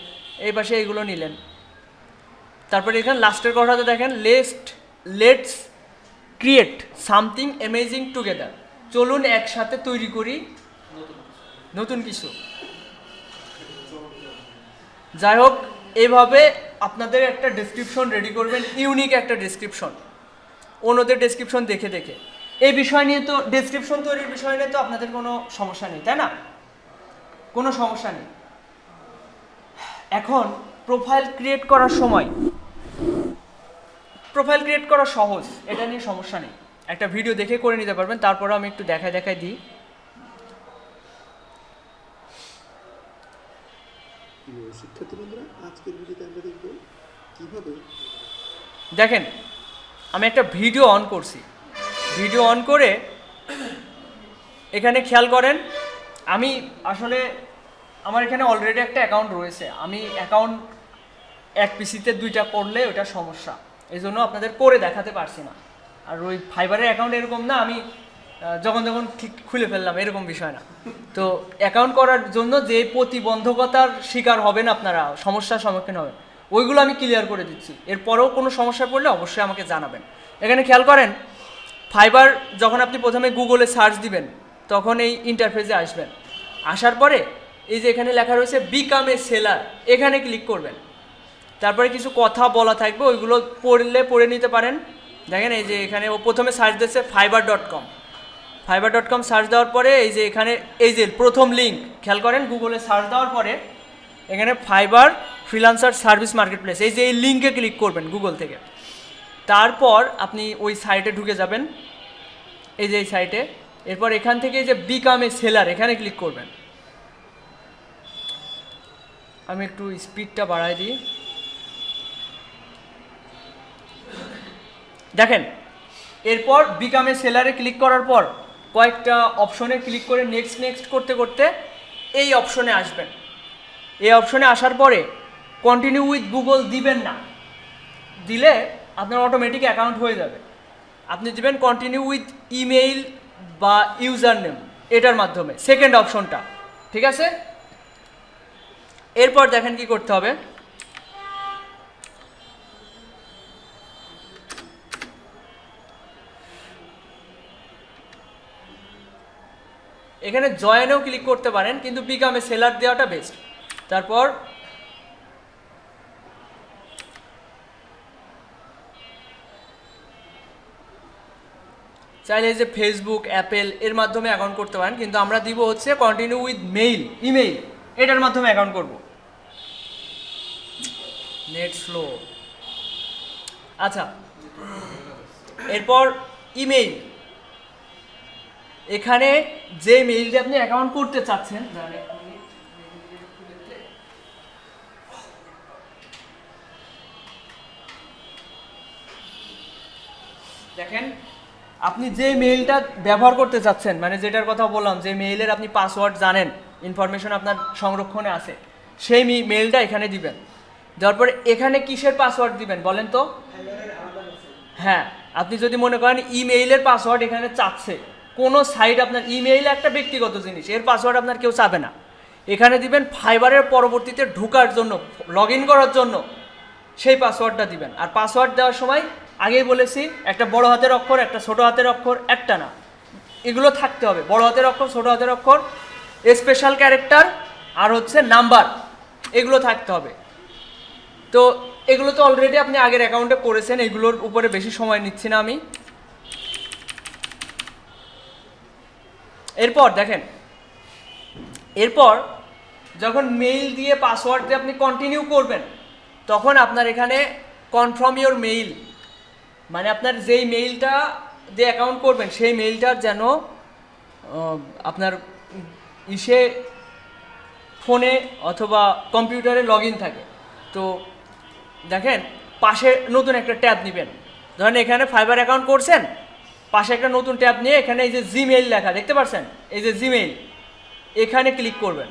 এই পাশে এইগুলো নিলেন। তারপরে এখানে লাস্টের কথাতে দেখেন, let's create something amazing together, চলুন একসাথে তৈরি করি নতুন কিছু। যাই হোক, এইভাবে আপনাদের একটা ডেসক্রিপশন রেডি করবেন, ইউনিক একটা ডেসক্রিপশন, অন্যদের ডেসক্রিপশন দেখে দেখে। এই বিষয় নিয়ে তো, ডেসক্রিপশন তৈরির বিষয় নিয়ে তো আপনাদের কোনো সমস্যা নেই, তাই না? কোনো সমস্যা নেই। এখন প্রোফাইল ক্রিয়েট করার সময়, প্রোফাইল ক্রিয়েট করা সহজ, এটা নিয়ে সমস্যা নেই, একটা ভিডিও দেখে করে নিতে পারবেন। তারপরে আমি একটু দেখাই দিই। শিক্ষার্থী বন্ধুরা, আজকের ভিডিওতে আমরা দেখব কিভাবে, দেখেন আমি একটা ভিডিও অন করছি, ভিডিও অন করে এখানে খেয়াল করেন, আমি আসলে আমার এখানে অলরেডি একটা অ্যাকাউন্ট রয়েছে, আমি অ্যাকাউন্ট এক পিসিতে 2টা করলে ওটা সমস্যা, এই জন্য আপনাদের করে দেখাতে পারছি না। আর ওই ফাইবারের অ্যাকাউন্ট এরকম না, আমি যখন ঠিক খুলে ফেললাম এরকম বিষয় না। তো অ্যাকাউন্ট করার জন্য যে প্রতিবন্ধকতার শিকার হবেন আপনারা, সমস্যার সম্মুখীন হবেন, ওইগুলো আমি ক্লিয়ার করে দিচ্ছি। এরপরেও কোনো সমস্যা পড়লে অবশ্যই আমাকে জানাবেন। এখানে খেয়াল করেন, ফাইবার যখন আপনি প্রথমে গুগলে সার্চ দিবেন তখন এই ইন্টারফেসে আসবেন, আসার পরে এই যে এখানে লেখা রয়েছে বিকাম এ সেলার, এখানে ক্লিক করবেন। তারপরে কিছু কথা বলা থাকবে, ওইগুলো পড়ে নিতে পারেন। দেখেন এই যে এখানে ও প্রথমে সার্চ দিচ্ছে fiverr.com, fiverr.com সার্চ দেওয়ার পরে এই যে এখানে এই যে প্রথম লিঙ্ক, খেয়াল করেন গুগলে সার্চ দেওয়ার পরে এখানে ফাইবার ফ্রিল্যান্সার সার্ভিস মার্কেটপ্লেস, এই যে এই লিঙ্কে ক্লিক করবেন গুগল থেকে। তারপর আপনি ওই সাইটে ঢুকে যাবেন, এই যে এই সাইটে। এরপর এখান থেকে এই যে বিকাম এ সেলার, এখানে ক্লিক করবেন। আমি একটু স্পিডটা বাড়াই দিই। দেখেন, এরপর বিকাম এ সেলারে ক্লিক করার পর কয়েকটা অপশনে ক্লিক করে নেক্সট করতে করতে এই অপশনে আসবেন। এই অপশনে আসার পরে কন্টিনিউ উইথ গুগল দিবেন না, দিলে আপনার অটোমেটিক অ্যাকাউন্ট হয়ে যাবে। আপনি দিবেন কন্টিনিউ উইথ ইমেইল বা ইউজার নেম, এটার মাধ্যমে, সেকেন্ড অপশনটা, ঠিক আছে? এরপর দেখেন কি করতে হবে। এখানে জয়েনেও ক্লিক করতে পারেন, কিন্তু বিকামে সেলার দেওয়াটা বেস্ট। তারপর চাইলে যে ফেসবুক, অ্যাপেল এর মাধ্যমে অ্যাকাউন্ট করতে পারেন, কিন্তু আমরা দিব হচ্ছে কন্টিনিউ উইথ ইমেইল, এটার মাধ্যমে অ্যাকাউন্ট করব। Net slow. আচ্ছা, এরপর ইমেইল, এখানে যে মেইলটা আপনি অ্যাকাউন্ট করতে চাচ্ছেন, দেখেন আপনি যে মেইলটা ব্যবহার করতে চাচ্ছেন, মানে যেটার কথা বললাম, যে মেইলের আপনি পাসওয়ার্ড জানেন, ইনফরমেশন আপনার সংরক্ষণে আছে, সেই মেইলটা এখানে দিবেন। দেওয়ার পরে এখানে কিসের পাসওয়ার্ড দিবেন বলেন তো? হ্যাঁ, আপনি যদি মনে করেন ইমেইলের পাসওয়ার্ড এখানে চাচ্ছে, কোনো সাইট, আপনার ইমেইল একটা ব্যক্তিগত জিনিস, এর পাসওয়ার্ড আপনার কেউ চাবে না, এখানে দিবেন ফাইবারের পরবর্তীতে ঢোকার জন্য, লগ ইন করার জন্য সেই পাসওয়ার্ডটা দিবেন। আর পাসওয়ার্ড দেওয়ার সময় আগেই বলেছি, একটা বড় হাতের অক্ষর, একটা ছোট হাতের অক্ষর, একটা না, এগুলো থাকতে হবে। বড় হাতের অক্ষর, ছোট হাতের অক্ষর, স্পেশাল ক্যারেক্টার আর হচ্ছে নাম্বার, এগুলো থাকতে হবে। তো এগুলো তো অলরেডি আপনি আগের অ্যাকাউন্টে করেছেন, এগুলোর উপরে বেশি সময় নিচ্ছি না আমি। এরপর দেখেন, এরপর যখন মেইল দিয়ে পাসওয়ার্ড দিয়ে আপনি কন্টিনিউ করবেন, তখন আপনার এখানে কনফার্ম ইওর মেইল, মানে আপনার যেই মেইলটা দিয়ে অ্যাকাউন্ট করবেন সেই মেইলটার যেন আপনার ফোনে অথবা কম্পিউটারে লগ ইন থাকে। তো দেখেন পাশে নতুন একটা ট্যাব নেবেন, ধরেন এখানে ফাইবার অ্যাকাউন্ট করছেন, পাশে একটা নতুন ট্যাব নিয়ে এখানে এই যে জিমেইল লেখা দেখতে পাচ্ছেন, এই যে জিমেইল, এখানে ক্লিক করবেন।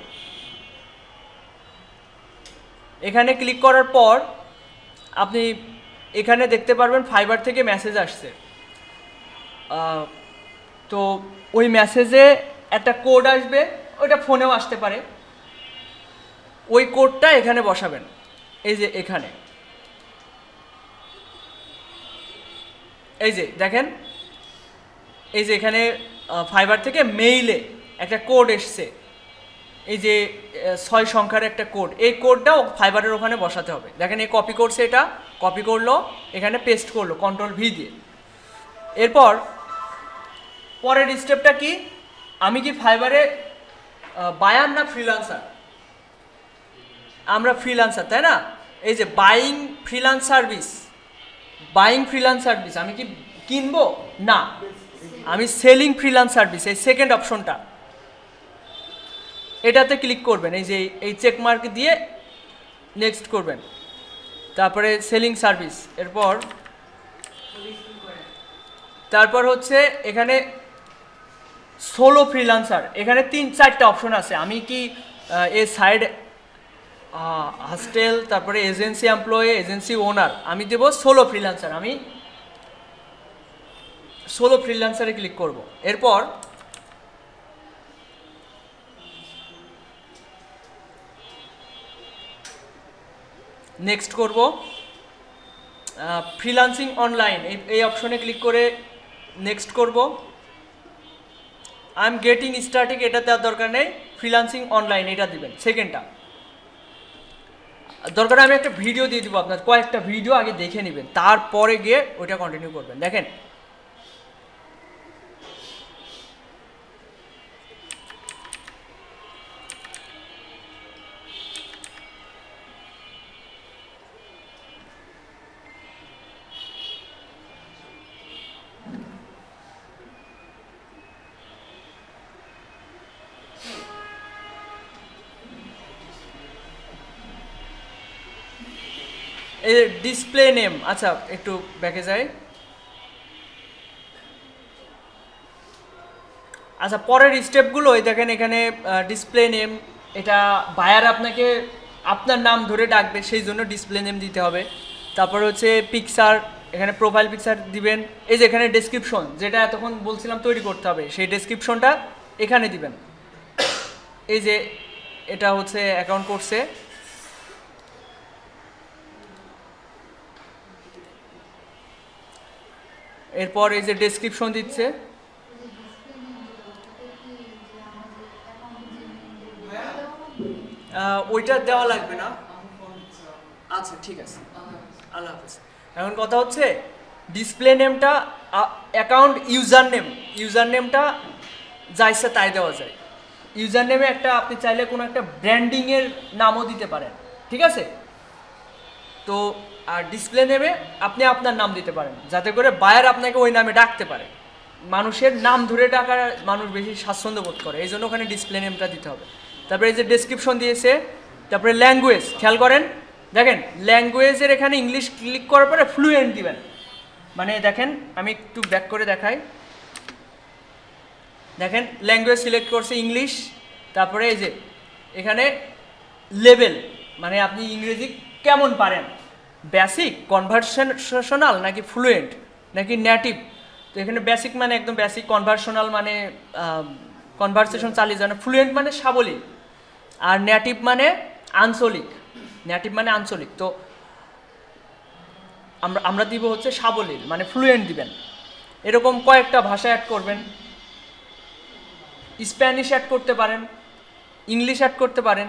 এখানে ক্লিক করার পর আপনি এখানে দেখতে পারবেন ফাইবার থেকে মেসেজ আসছে। তো ওই মেসেজে একটা কোড আসবে, ওইটা ফোনেও আসতে পারে। ওই কোডটা এখানে বসাবেন, এই যে এখানে, এই যে দেখেন, এই যে এখানে ফাইবার থেকে মেইলে একটা কোড এসছে, এই যে 6 সংখ্যার একটা কোড, এই কোডটাও ফাইবারের ওখানে বসাতে হবে। দেখেন এই কপি করছে, এটা কপি করলো, এখানে পেস্ট করলো Ctrl+V দিয়ে। এরপর পরের স্টেপটা কি, আমি কি ফাইবারে বায়ার না ফ্রিল্যান্সার? আমরা ফ্রিল্যান্সার, তাই না? এই যে buying freelance service, buying freelance service, আমি কি কিনবো? না, আমি সেলিং ফ্রিল্যান্স সার্ভিস, এই সেকেন্ড অপশনটা, এটাতে ক্লিক করবেন। এই যে এই চেক মার্ক দিয়ে নেক্সট করবেন, তারপরে সেলিং সার্ভিস। তারপর হচ্ছে এখানে সোলো ফ্রিল্যান্সার, এখানে 3-4টা অপশন আছে। আমি কি এই সাইড হস্টেল, তারপরে এজেন্সি এমপ্লয়ি, এজেন্সি ওনার, আমি দেব সোলো ফ্রিল্যান্সার, আমি সোলো ফ্রিল্যান্সারে ক্লিক করব। এরপর নেক্সট করব, ফ্রিল্যান্সিং অনলাইন, এই অপশনে ক্লিক করে নেক্সট করব। আই এম গেটিং স্টার্টিং, এটা দেওয়ার দরকার নেই, ফ্রিল্যান্সিং অনলাইন এটা দিবেন সেকেন্ডটা। দরকার আমি একটা ভিডিও দিয়ে দিব, আপনার কয়েকটা ভিডিও আগে দেখে নেবেন, তারপরে গিয়ে ওইটা কন্টিনিউ করবেন। দেখেন এই ডিসপ্লে নেম, আচ্ছা একটু ব্যাকে যাই। আচ্ছা পরের স্টেপগুলো এই দেখেন, এখানে ডিসপ্লে নেম, এটা বায়ার আপনাকে আপনার নাম ধরে ডাকবে, সেই জন্য ডিসপ্লে নেম দিতে হবে। তারপর হচ্ছে পিকচার, এখানে প্রোফাইল পিকচার দিবেন। এই যে এখানে ডেসক্রিপশন, যেটা এতক্ষণ বলছিলাম তৈরি করতে হবে, সেই ডেসক্রিপশনটা এখানে দিবেন। এই যে এটা হচ্ছে অ্যাকাউন্ট করছে, এরপর এই যে ডেসক্রিপশন দিচ্ছে, ওইটা দেওয়া লাগবে না। আচ্ছা ঠিক আছে, আল্লাহ হাফেজ। এখন কথা হচ্ছে ডিসপ্লে নেমটা, অ্যাকাউন্ট ইউজার নেমটা যা ইচ্ছা তাই দেওয়া যায়। ইউজার নেমে একটা আপনি চাইলে কোনো একটা ব্র্যান্ডিংয়ের নামও দিতে পারেন, ঠিক আছে? তো আর ডিসপ্লে নেমে আপনি আপনার নাম দিতে পারেন, যাতে করে বায়ার আপনাকে ওই নামে ডাকতে পারে। মানুষের নাম ধরে ডাকার মানুষ বেশি স্বাচ্ছন্দ্য বোধ করে, এই জন্য ওখানে ডিসপ্লে নেমটা দিতে হবে। তারপরে এই যে ডেসক্রিপশন দিয়েছে, তারপরে ল্যাঙ্গুয়েজ খেয়াল করেন, দেখেন ল্যাঙ্গুয়েজের এখানে ইংলিশ ক্লিক করার পরে ফ্লুয়েন্ট দিবেন। মানে দেখেন আমি একটু ব্যাক করে দেখাই, দেখেন ল্যাঙ্গুয়েজ সিলেক্ট করছে ইংলিশ। তারপরে এই যে এখানে লেভেল, মানে আপনি ইংরেজি কেমন পারেন, বেসিক, কনভারসেশনাল নাকি ফ্লুয়েন্ট নাকি নেটিভ। তো এখানে বেসিক মানে একদম বেসিক, কনভারসেশনাল মানে কনভারসেশন চালিয়ে যান, ফ্লুয়েন্ট মানে সাবলীল, আর নেটিভ মানে আঞ্চলিক, তো আমরা দিব হচ্ছে সাবলীল, মানে ফ্লুয়েন্ট দিবেন। এরকম কয়েকটা ভাষা অ্যাড করবেন, স্প্যানিশ অ্যাড করতে পারেন, ইংলিশ অ্যাড করতে পারেন,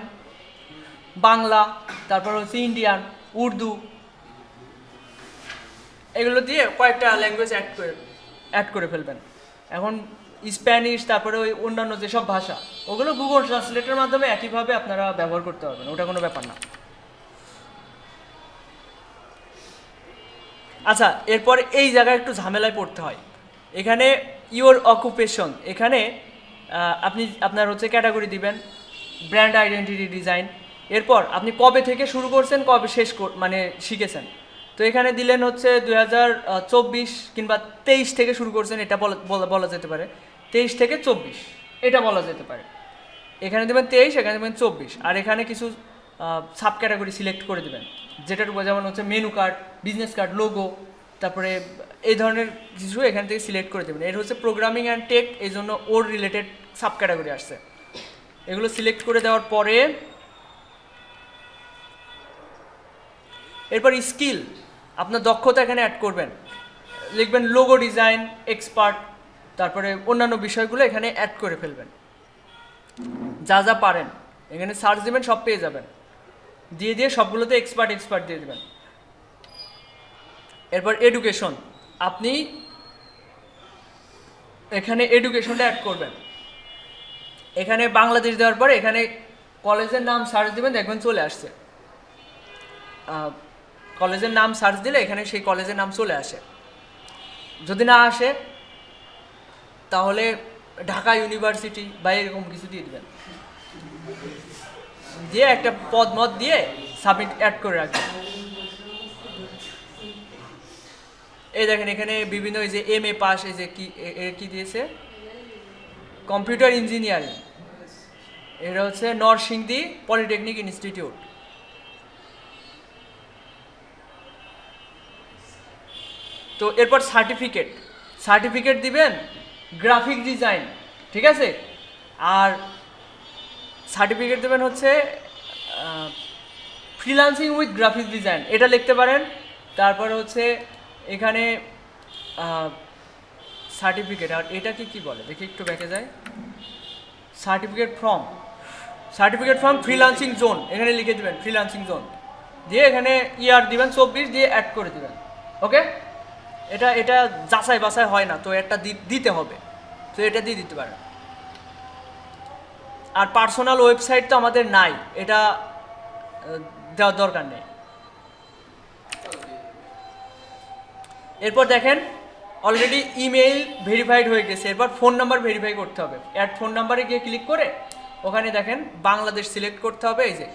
বাংলা, তারপর হচ্ছে ইন্ডিয়ান, উর্দু, এগুলো দিয়ে কয়েকটা ল্যাঙ্গুয়েজ অ্যাড করে ফেলবেন। এখন স্প্যানিশ, তারপরে ওই অন্যান্য যেসব ভাষা, ওগুলো গুগল ট্রান্সলেটের মাধ্যমে একইভাবে আপনারা ব্যবহার করতে পারবেন, ওটা কোনো ব্যাপার না। আচ্ছা এরপরে এই জায়গায় একটু ঝামেলায় পড়তে হয়, এখানে ইওর অকুপেশন, এখানে আপনি আপনার হচ্ছে ক্যাটাগরি দিবেন, ব্র্যান্ড আইডেন্টিটি ডিজাইন, এরপর আপনি কবে থেকে শুরু করছেন, কবে শেষ মানে শিখেছেন। তো এখানে দিলেন হচ্ছে 2024 কিংবা 23 থেকে শুরু করছেন, এটা বলা যেতে পারে। 23 থেকে 24 এটা বলা যেতে পারে। এখানে দেবেন 23, এখানে দেবেন 24, আর এখানে কিছু সাব ক্যাটাগরি সিলেক্ট করে দেবেন, যেটার উপর যেমন হচ্ছে menu card, business card, logo, তারপরে এই ধরনের কিছু এখান থেকে সিলেক্ট করে দেবেন। এর হচ্ছে প্রোগ্রামিং অ্যান্ড টেক, এই জন্য ওর রিলেটেড সাব ক্যাটাগরি আসছে। এগুলো সিলেক্ট করে দেওয়ার পরে এরপর স্কিল, আপনার দক্ষতা এখানে অ্যাড করবেন, লিখবেন লোগো ডিজাইন এক্সপার্ট, তারপরে অন্যান্য বিষয়গুলো এখানে অ্যাড করে ফেলবেন, যা যা পারেন। এখানে সার্চ দেবেন, সব পেয়ে যাবেন, দিয়ে সবগুলোতে এক্সপার্ট দিয়ে দেবেন। এরপর এডুকেশন, আপনি এখানে এডুকেশনটা অ্যাড করবেন। এখানে বাংলাদেশ দেওয়ার পরে এখানে কলেজের নাম সার্চ দেবেন, দেখবেন চলে আসছে। কলেজের নাম সার্চ দিলে এখানে সেই কলেজের নাম চলে আসে। যদি না আসে তাহলে ঢাকা ইউনিভার্সিটি বা এরকম কিছু দিয়ে দেবেন, দিয়ে একটা পদ মত দিয়ে সাবমিট অ্যাড করে রাখবেন। এই দেখেন এখানে বিভিন্ন এই যে MA পাস, এই যে কি দিয়েছে, কম্পিউটার ইঞ্জিনিয়ারিং, এটা হচ্ছে নরসিংদী পলিটেকনিক ইনস্টিটিউট। তো এরপর সার্টিফিকেট দিবেন গ্রাফিক ডিজাইন, ঠিক আছে। আর সার্টিফিকেট দেবেন হচ্ছে ফ্রিল্যান্সিং উইথ গ্রাফিক ডিজাইন, এটা লিখতে পারেন। তারপর হচ্ছে এখানে সার্টিফিকেট, আর এটা কি বলে দেখি, একটু ব্যাকে যায়, সার্টিফিকেট ফ্রম ফ্রিল্যান্সিং জোন, এখানে লিখে দেবেন ফ্রিল্যান্সিং জোন, দিয়ে এখানে ইয়ার দিবেন 24, দিয়ে অ্যাড করে দিবেন। ওকে, এটা যাচাই বাছাই হয় না, তো একটা দিতে হবে, তো এটা দিয়ে দিতে পারেন। আর পার্সোনাল ওয়েবসাইট তো আমাদের নাই, এটা দেওয়ার দরকার নেই। এরপর দেখেন অলরেডি ইমেইল ভেরিফাইড হয়ে গেছে। এরপর ফোন নাম্বার ভেরিফাই করতে হবে। অ্যাড ফোন নাম্বারে গিয়ে ক্লিক করে ওখানে দেখেন বাংলাদেশ সিলেক্ট করতে হবে, এই যে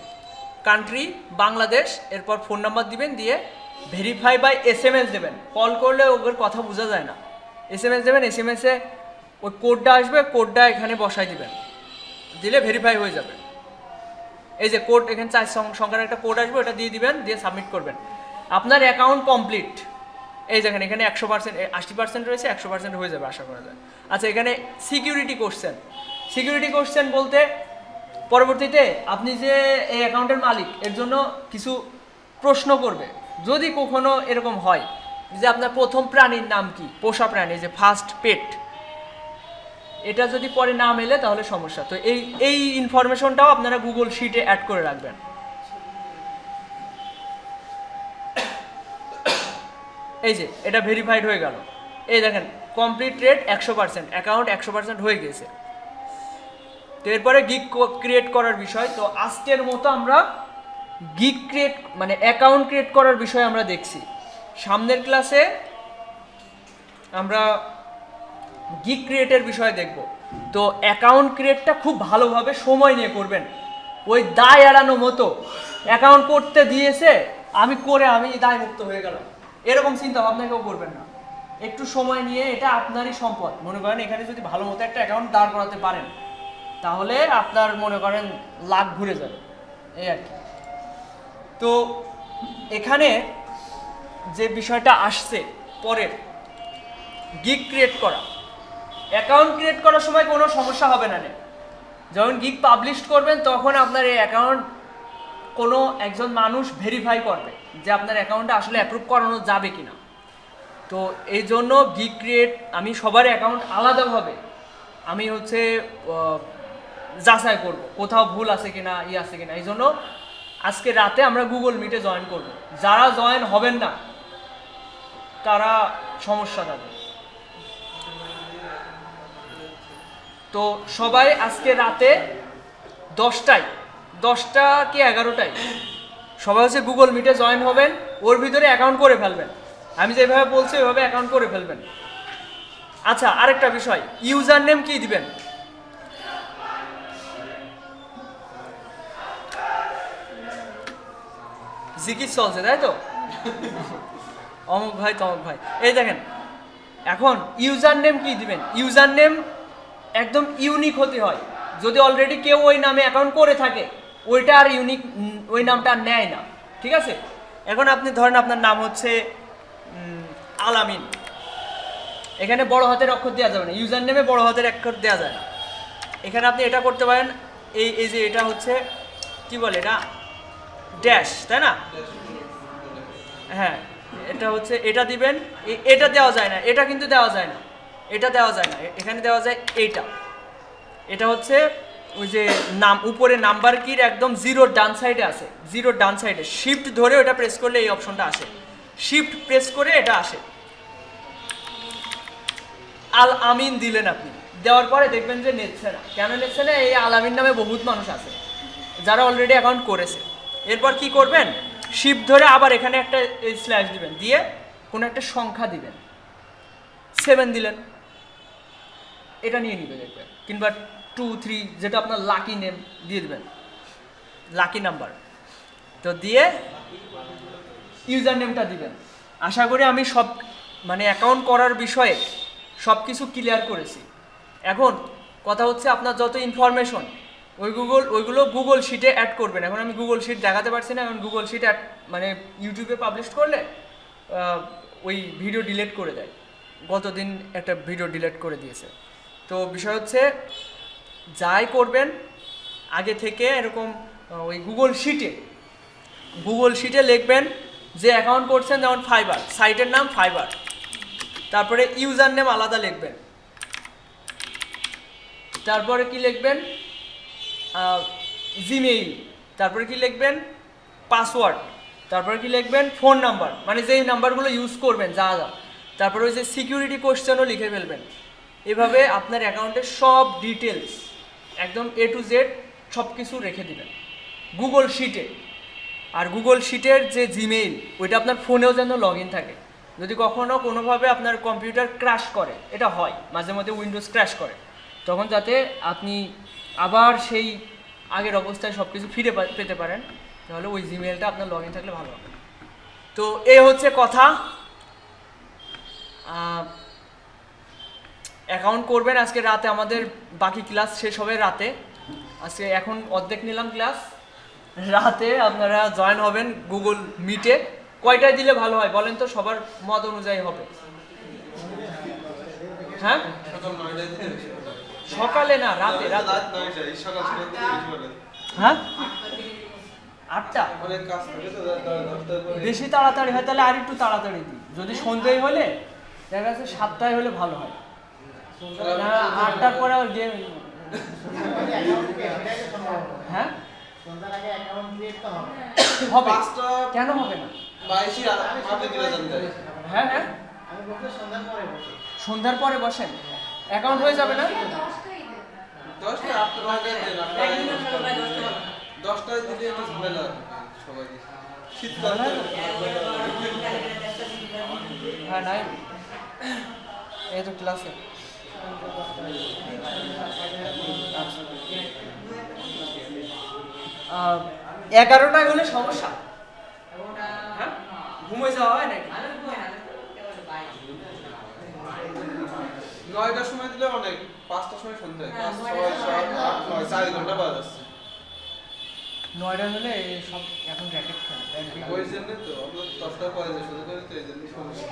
কান্ট্রি বাংলাদেশ। এরপর ফোন নাম্বার দিবেন, দিয়ে ভেরিফাই বাই SMS দেবেন। কল করলে ওদের কথা বোঝা যায় না, SMS দেবেন। SMS-এ ওই কোডটা আসবে, কোডটা এখানে বসাই দিবেন, দিলে ভেরিফাই হয়ে যাবে। এই যে কোড, এখানে 4 সংখ্যার একটা কোড আসবে, ওটা দিয়ে দিবেন, দিয়ে সাবমিট করবেন। আপনার অ্যাকাউন্ট কমপ্লিট। এই দেখেন এখানে 100%, 80% রয়েছে, 100% হয়ে যাবে আশা করা যায়। আচ্ছা, এখানে সিকিউরিটি কোশ্চেন বলতে পরবর্তীতে আপনি যে এই অ্যাকাউন্টের মালিক, এর জন্য কিছু প্রশ্ন করবে। যদি কখনো এরকম হয় যে আপনার প্রথম প্রাণীর নাম কি, পোষা প্রাণী, যে ফার্স্ট পেট, এটা যদি পরে না মেলে তাহলে সমস্যা। তো এই ইনফরমেশনটাও আপনারা গুগল শিটে অ্যাড করে রাখবেন। এই যে এটা ভেরিফাইড হয়ে গেল। এই দেখেন কমপ্লিট রেট 100%, অ্যাকাউন্ট 100% হয়ে গেছে। তো এরপরে গিগ ক্রিয়েট করার বিষয়। তো আজকের মতো আমরা গিগ ক্রিয়েট মানে অ্যাকাউন্ট ক্রিয়েট করার বিষয় আমরা দেখছি। সামনের ক্লাসে আমরা গিগ ক্রিয়েটের বিষয় দেখব। তো অ্যাকাউন্ট ক্রিয়েটটা খুব ভালোভাবে সময় নিয়ে করবেন। ওই দায় এড়ানো মতো অ্যাকাউন্ট করতে দিয়েছে, আমি দায় মুক্ত হয়ে গেলাম, এরকম চিন্তা ভাবনা কেউ করবেন না। একটু সময় নিয়ে, এটা আপনারই সম্পদ। মনে করেন এখানে যদি ভালো মতো একটা অ্যাকাউন্ট দাঁড় করাতে পারেন, তাহলে আপনার মনে করেন লাখ ঘুরে যাবে, এই আর কি। তো এখানে যে বিষয়টা আসছে পরের, গিগ ক্রিয়েট করা, অ্যাকাউন্ট ক্রিয়েট করার সময় কোনো সমস্যা হবে না। যখন গিগ পাবলিশ করবেন তখন আপনার এই অ্যাকাউন্ট কোনো একজন মানুষ ভেরিফাই করবে যে আপনার অ্যাকাউন্টটা আসলে অ্যাপ্রুভ করানো যাবে কিনা। তো এই জন্য গিগ ক্রিয়েট, আমি সবার অ্যাকাউন্ট আলাদাভাবে আমি হচ্ছে যাচাই করব কোথাও ভুল আছে কিনা, আছে কিনা। এই জন্য আজকে রাতে আমরা গুগল মিটে জয়েন করব। যারা জয়েন হবেন না তারা সমস্যা পাবে। তো সবাই আজকে রাতে 10টা কি 11টায় সবাই হচ্ছে গুগল মিটে জয়েন হবেন, ওর ভিতরে অ্যাকাউন্ট করে ফেলবেন। আমি যেভাবে বলছি ওইভাবে অ্যাকাউন্ট করে ফেলবেন। আচ্ছা, আরেকটা বিষয়, ইউজার নেম কি দিবেন? জিকির চলছে তাই তো? অমুক ভাই তমুক ভাই, এই দেখেন এখন ইউজার নেম কি দিবেন? ইউজার নেম একদম ইউনিক হতে হয়। যদি অলরেডি কেউ ওই নামে অ্যাকাউন্ট করে থাকে ওইটা আর ইউনিক, ওই নামটা আর নেয় না, ঠিক আছে? এখন আপনি ধরেন আপনার নাম হচ্ছে আলামিন, এখানে বড় হাতের অক্ষর দেওয়া যাবে না, ইউজার নেমে বড় হাতের অক্ষর দেওয়া যায় না। এখানে আপনি এটা করতে পারেন, এই যে এটা হচ্ছে কি বলে এটা, ড্যাশ, তাই না? হ্যাঁ, এটা হচ্ছে, এটা দিবেন, এটা দেওয়া যায় না, এটা কিন্তু দেওয়া যায় না, এটা দেওয়া যায় না, এখানে দেওয়া যায় এইটা। এটা হচ্ছে ওই যে নাম উপরে নাম্বার কির একদম জিরোর ডান সাইডে আছে, জিরোর ডান সাইডে শিফট ধরে ওটা প্রেস করলে এই অপশনটা আসে, শিফট প্রেস করে এটা আসে। আল আমিন দিলেন আপনি, দেওয়ার পরে দেখবেন যে নিচ্ছে না। কেন নিচ্ছে না? এই আল আমিন নামে বহুত মানুষ আছে যারা অলরেডি অ্যাকাউন্ট করেছে। এরপর কি করবেন? শিফট ধরে আবার এখানে একটা স্ল্যাশ দিবেন, দিয়ে কোনো একটা সংখ্যা দিবেন, 7 দিলেন, এটা নিয়ে নিবে দেখবেন, কিংবা 2 3 যেটা আপনার লাকি নেম দিয়ে দেবেন, লাকি নাম্বার। তো দিয়ে ইউজার নেমটা দিবেন। আশা করি আমি সব মানে অ্যাকাউন্ট করার বিষয়ে সব কিছু ক্লিয়ার করেছি। এখন কথা হচ্ছে আপনার যত ইনফরমেশন ওইগুলো গুগল শিটে অ্যাড করবেন। এখন আমি গুগল শিট দেখাতে পারছি না, এখন গুগল শিট অ্যাড মানে ইউটিউবে পাবলিশ করলে ওই ভিডিও ডিলিট করে দেয়। গতদিন একটা ভিডিও ডিলিট করে দিয়েছে। তো বিষয় হচ্ছে যাই করবেন আগে থেকে এরকম ওই গুগল শিটে লিখবেন যে অ্যাকাউন্ট করছেন, যেমন ফাইবার, সাইটের নাম ফাইবার, তারপরে ইউজার নেম আলাদা লিখবেন, তারপরে কি লিখবেন জিমেইল, তারপরে কি লিখবেন পাসওয়ার্ড, তারপরে কি লিখবেন ফোন নাম্বার, মানে যেই নাম্বারগুলো ইউজ করবেন যা যা, তারপরে ওই যে সিকিউরিটি কোশ্চেনও লিখে ফেলবেন। এভাবে আপনার অ্যাকাউন্টের সব ডিটেলস একদম A to Z সব কিছু রেখে দিবেন গুগল শিটে। আর গুগল শিটের যে জিমেইল ওইটা আপনার ফোনেও যেন লগ ইন থাকে। যদি কখনও কোনোভাবে আপনার কম্পিউটার ক্র্যাশ করে, এটা হয় মাঝে মধ্যে, উইন্ডোজ ক্র্যাশ করে, তখন যাতে আপনি আবার সেই আগের অবস্থায় সব কিছু ফিরে পেতে পারেন, তাহলে ওই জিমেইলটা আপনার লগ ইন থাকলে ভালো হবে। তো এই হচ্ছে কথা। অ্যাকাউন্ট করবেন আজকে রাতে, আমাদের বাকি ক্লাস শেষ হবে রাতে। আজকে এখন অর্ধেক নিলাম ক্লাস, রাতে আপনারা জয়েন হবেন গুগল মিটে। কয়টায় দিলে ভালো হয় বলেন তো, সবার মত অনুযায়ী হবে? হ্যাঁ, সকালে না, রাতে। হ্যাঁ, 8টা বেশি তাড়াতাড়ি হয়, তাহলে আর একটু তাড়াতাড়ি দিই। যদি সন্ধ্যায় হলে দেখা যাচ্ছে 7টায় হলে ভালো হয় না, 8টার পরে আর গেম। হ্যাঁ হবে, কেন হবে না? হ্যাঁ হ্যাঁ, সন্ধ্যার পরে বসেন, অ্যাকাউন্ট হয়ে যাবে না? 10টায় দিলে একটু ঝামেলা সবাই শীতকাল। হ্যাঁ নাই, এই তো ক্লাসে। আচ্ছা, 11টায় হলে সমস্যা। হ্যাঁ, ঘুমিয়ে যাওয়া হয় নাকি? 9টার সময় দিলে অনেক, 5টার সময় সন্ধ্যায় 5 6 7 8 9 4 ঘন্টা বাদ আছে। 9টা হলে সব এখন র্যাকেট খেলে। ওই জন্য তো আমরা 10টার পরে যে শুরু করি, তো এই জন্য সমস্যা।